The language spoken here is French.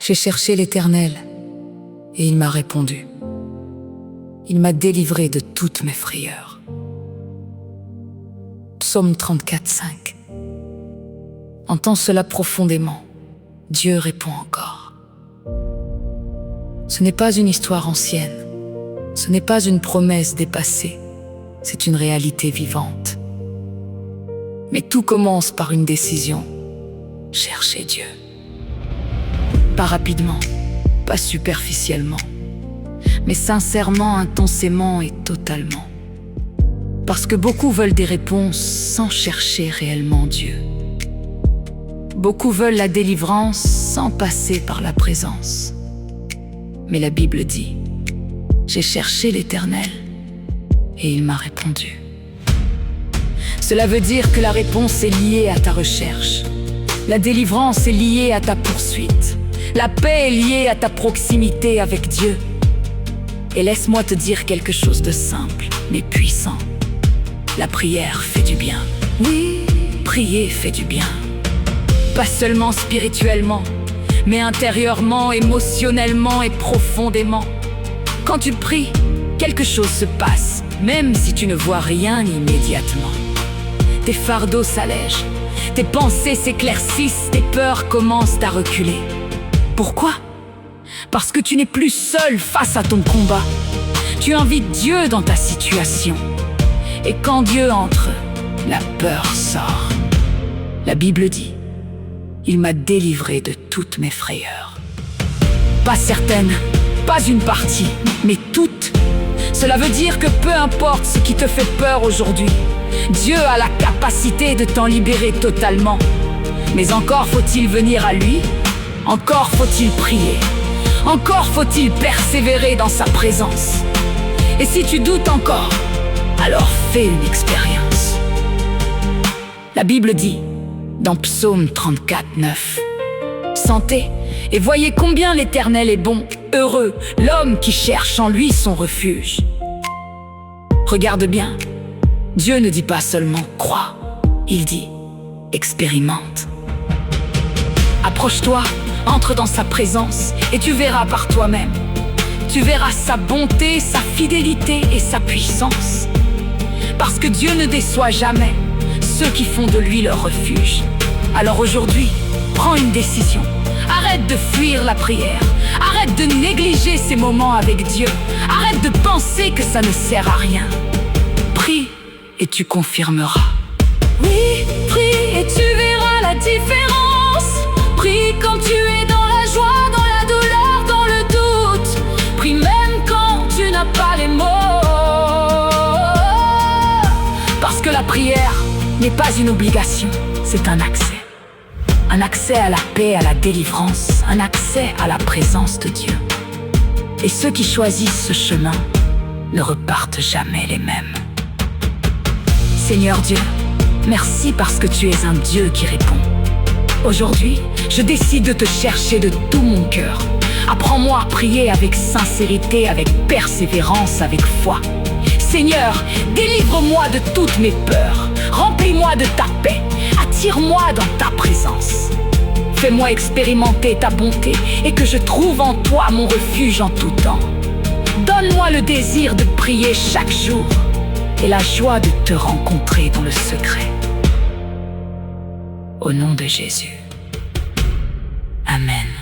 J'ai cherché l'Éternel, et il m'a répondu. Il m'a délivré de toutes mes frayeurs. Psaume 34, 5. Entends cela profondément. Dieu répond encore. Ce n'est pas une histoire ancienne. Ce n'est pas une promesse dépassée. C'est une réalité vivante. Mais tout commence par une décision. Chercher Dieu. Pas rapidement, pas superficiellement, mais sincèrement, intensément et totalement. Parce que beaucoup veulent des réponses sans chercher réellement Dieu. Beaucoup veulent la délivrance sans passer par la présence. Mais la Bible dit, j'ai cherché l'Éternel et il m'a répondu. Cela veut dire que la réponse est liée à ta recherche. La délivrance est liée à ta poursuite. La paix est liée à ta proximité avec Dieu. Et laisse-moi te dire quelque chose de simple, mais puissant. La prière fait du bien. Oui, prier fait du bien. Pas seulement spirituellement, mais intérieurement, émotionnellement et profondément. Quand tu pries, quelque chose se passe, même si tu ne vois rien immédiatement. Tes fardeaux s'allègent, tes pensées s'éclaircissent, tes peurs commencent à reculer. Pourquoi? Parce que tu n'es plus seul face à ton combat. Tu invites Dieu dans ta situation. Et quand Dieu entre, la peur sort. La Bible dit, il m'a délivré de toutes mes frayeurs. Pas certaines, pas une partie, mais toutes. Cela veut dire que peu importe ce qui te fait peur aujourd'hui, Dieu a la capacité de t'en libérer totalement. Mais encore faut-il venir à lui, encore faut-il prier, encore faut-il persévérer dans sa présence. Et si tu doutes encore, alors fais une expérience. La Bible dit, dans Psaume 34, 9, sentez et voyez combien l'Éternel est bon, heureux, l'homme qui cherche en lui son refuge. Regarde bien, Dieu ne dit pas seulement crois, il dit expérimente. Approche-toi, entre dans sa présence et tu verras par toi-même. Tu verras sa bonté, sa fidélité et sa puissance. Parce que Dieu ne déçoit jamais ceux qui font de lui leur refuge. Alors aujourd'hui, prends une décision. Arrête de fuir la prière. Arrête de négliger ces moments avec Dieu. Arrête de penser que ça ne sert à rien. Prie et tu confirmeras. Oui, prie et tu verras la différence. Prie quand tu es dans la joie, dans la douleur, dans le doute. Prie même quand tu n'as pas les mots. Parce que la prière n'est pas une obligation, c'est un accès. Un accès à la paix, à la délivrance, un accès à la présence de Dieu. Et ceux qui choisissent ce chemin ne repartent jamais les mêmes. Seigneur Dieu, merci parce que tu es un Dieu qui répond. Aujourd'hui, je décide de te chercher de tout mon cœur. Apprends-moi à prier avec sincérité, avec persévérance, avec foi. Seigneur, délivre-moi de toutes mes peurs. Remplis-moi de ta paix. Attire-moi dans ta présence. Fais-moi expérimenter ta bonté et que je trouve en toi mon refuge en tout temps. Donne-moi le désir de prier chaque jour et la joie de te rencontrer dans le secret. Au nom de Jésus. Amen.